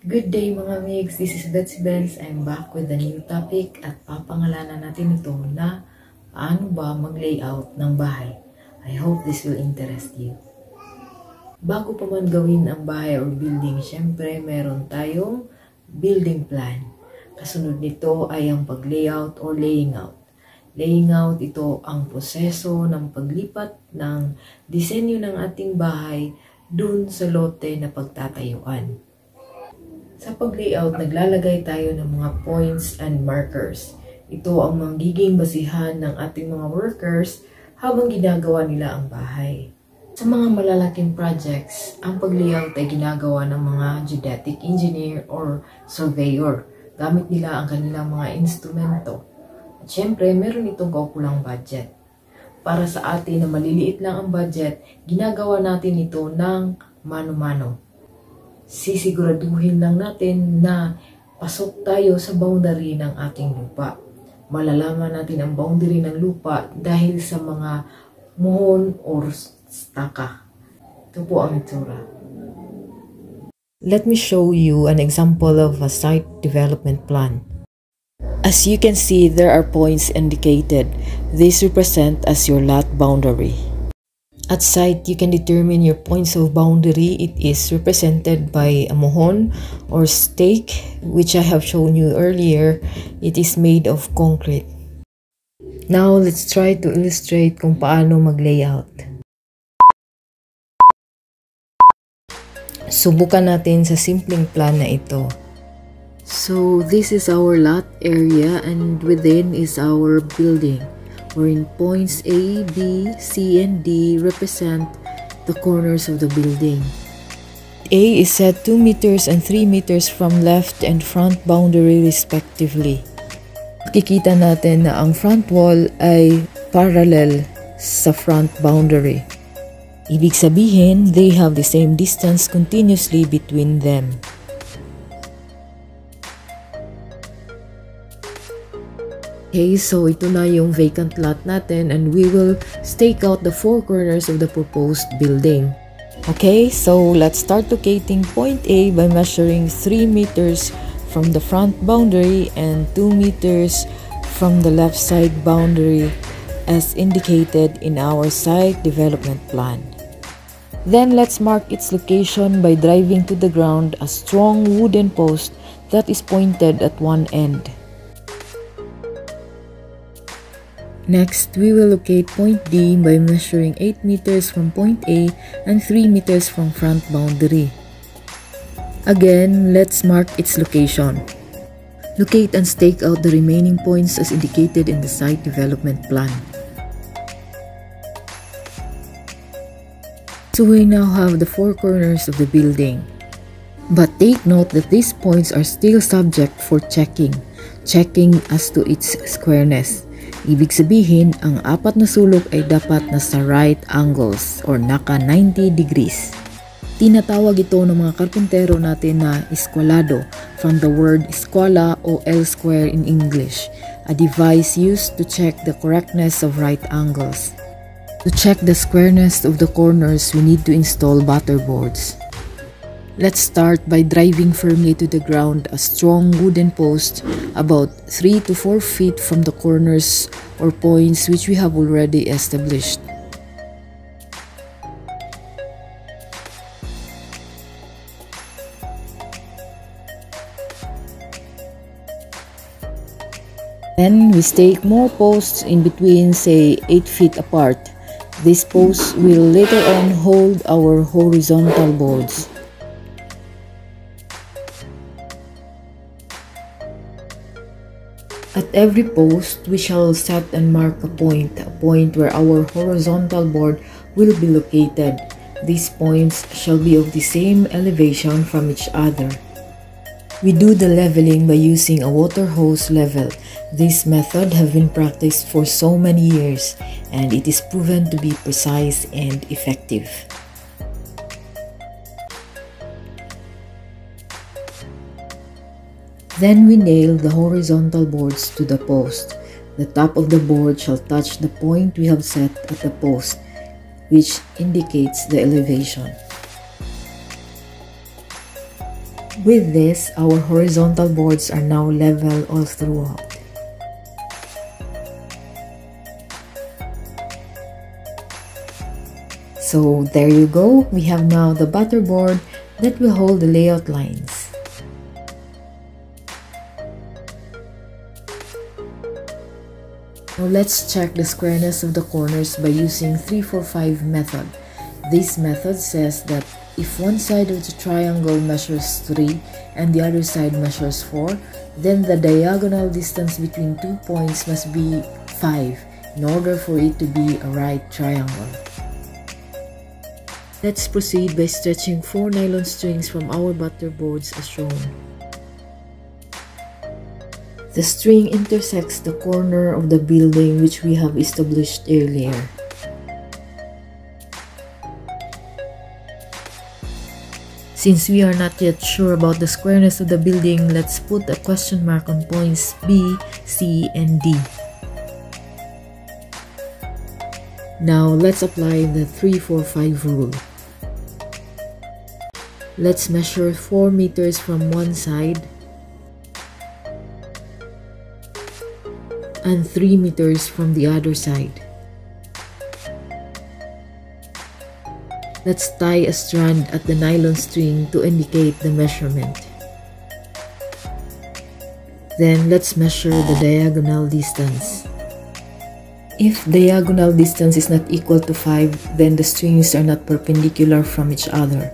Good day mga migs, this is Betsy Benz. I'm back with a new topic at papangalanan natin ito na paano ba mag-layout ng bahay. I hope this will interest you. Bago pa man gawin ang bahay or building, syempre meron tayong building plan. Kasunod nito ay ang pag-layout or laying out. Laying out, ito ang proseso ng paglipat ng disenyo ng ating bahay dun sa lote na pagtatayuan. Sa pag-layout, naglalagay tayo ng mga points and markers. Ito ang magiging basihan ng ating mga workers habang ginagawa nila ang bahay. Sa mga malalaking projects, ang pag-layout ay ginagawa ng mga geodetic engineer or surveyor. Gamit nila ang kanilang mga instrumento. At syempre, meron itong kaukulang budget. Para sa atin na maliliit lang ang budget, ginagawa natin ito ng mano-mano. Sisiguraduhin lang natin na pasok tayo sa boundary ng ating lupa. Malalaman natin ang boundary ng lupa dahil sa mga muhon or staka. Ito po ang itsura. Let me show you an example of a site development plan. As you can see, there are points indicated. These represent as your lot boundary. At site, you can determine your points of boundary. It is represented by a mohon or stake, which I have shown you earlier. It is made of concrete. Now, let's try to illustrate kung paano mag-layout. Subukan natin sa simpleng plan na ito. So, this is our lot area and within is our building, wherein points A, B, C, and D represent the corners of the building. A is set 2 meters and 3 meters from left and front boundary respectively. Makikita natin na ang front wall ay parallel sa front boundary. Ibig sabihin, they have the same distance continuously between them. Okay, so ito na yung vacant lot natin and we will stake out the 4 corners of the proposed building. Okay, so let's start locating point A by measuring 3 meters from the front boundary and 2 meters from the left side boundary as indicated in our site development plan. Then let's mark its location by driving to the ground a strong wooden post that is pointed at one end. Next, we will locate point D by measuring 8 meters from point A and 3 meters from front boundary. Again, let's mark its location. Locate and stake out the remaining points as indicated in the site development plan. So we now have the 4 corners of the building. But take note that these points are still subject for checking as to its squareness. Ibig sabihin, ang 4 na sulok ay dapat nasa right angles or naka 90 degrees. Tinatawag ito ng mga karpintero natin na eskwalado, from the word eskwala o L-square in English, a device used to check the correctness of right angles. To check the squareness of the corners, we need to install butterboards. Let's start by driving firmly to the ground a strong wooden post about 3 to 4 feet from the corners or points which we have already established. Then we stake more posts in between, say 8 feet apart. These posts will later on hold our horizontal boards. At every post, we shall set and mark a point where our horizontal board will be located. These points shall be of the same elevation from each other. We do the leveling by using a water hose level. This method has been practiced for so many years and it is proven to be precise and effective. Then we nail the horizontal boards to the post. The top of the board shall touch the point we have set at the post, which indicates the elevation. With this, our horizontal boards are now level all throughout. So there you go, we have now the butterboard that will hold the layout lines. Now let's check the squareness of the corners by using 3-4-5 method. This method says that if one side of the triangle measures 3 and the other side measures 4, then the diagonal distance between 2 points must be 5 in order for it to be a right triangle. Let's proceed by stretching 4 nylon strings from our butterboards as shown. The string intersects the corner of the building which we have established earlier. Since we are not yet sure about the squareness of the building, let's put a question mark on points B, C, and D. Now let's apply the 3-4-5 rule. Let's measure 4 meters from one side and 3 meters from the other side. Let's tie a strand at the nylon string to indicate the measurement. Then let's measure the diagonal distance. If diagonal distance is not equal to 5, then the strings are not perpendicular from each other.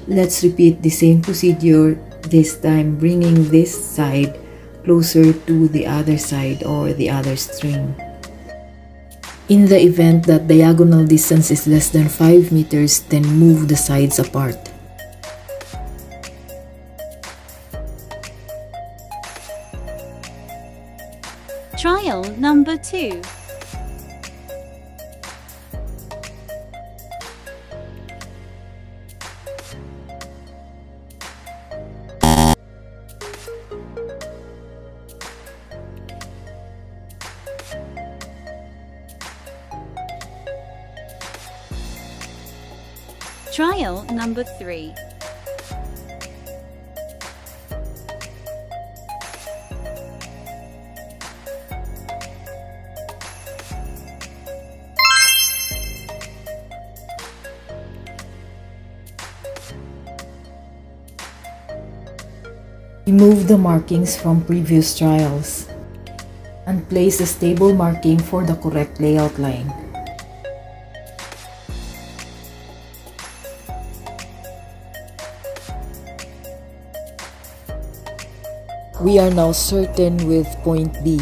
Let's repeat the same procedure, this time bringing this side closer to the other side or the other string. In the event that diagonal distance is less than 5 meters, then move the sides apart. Trial number 2. Trial number 3. Remove the markings from previous trials and place a stable marking for the correct layout line. We are now certain with point B.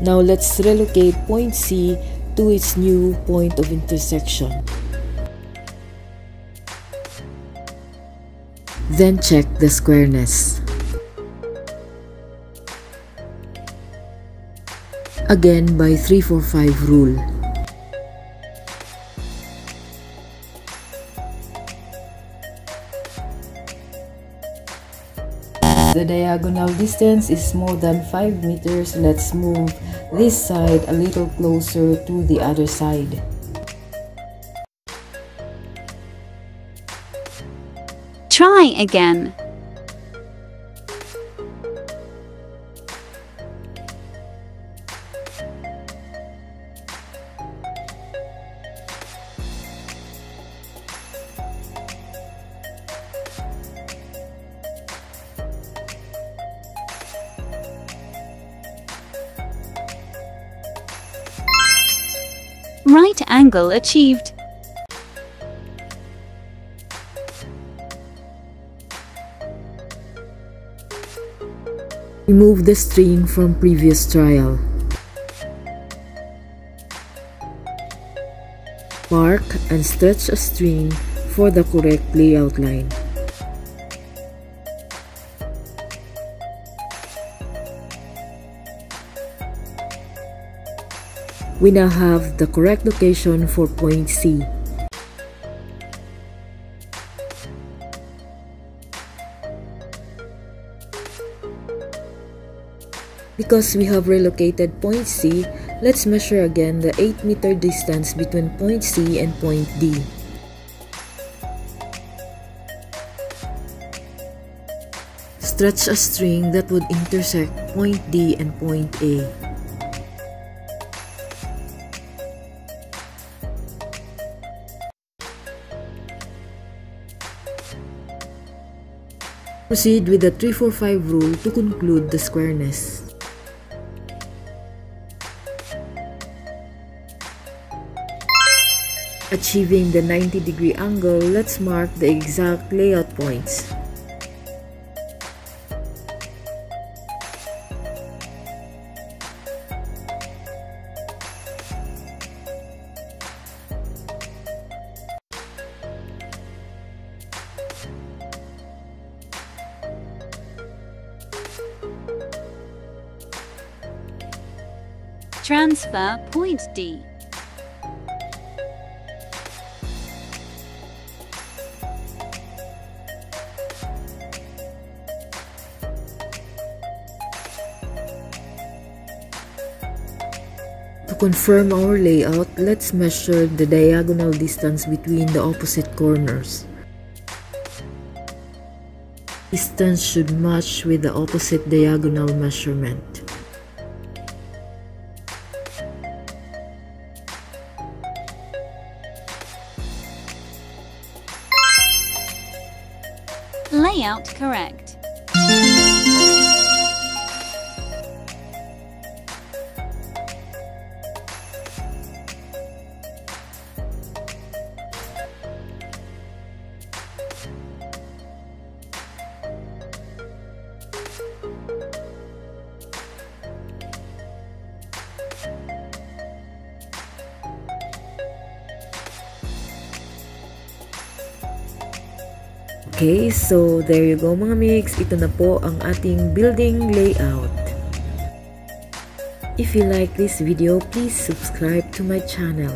Now let's relocate point C to its new point of intersection. Then check the squareness. Again by 3-4-5 rule. The diagonal distance is more than 5 meters. Let's move this side a little closer to the other side. Try again. Right angle achieved. Remove the string from previous trial. Mark and stretch a string for the correct layout line. We now have the correct location for point C. Because we have relocated point C, let's measure again the 8-meter distance between point C and point D. Stretch a string that would intersect point D and point A. Proceed with the 3-4-5 rule to conclude the squareness. Achieving the 90-degree angle, let's mark the exact layout points. Transfer point D. To confirm our layout, let's measure the diagonal distance between the opposite corners. Distance should match with the opposite diagonal measurement. Layout correct. Okay, so there you go mga mix. Ito na po ang ating building layout. If you like this video, please subscribe to my channel.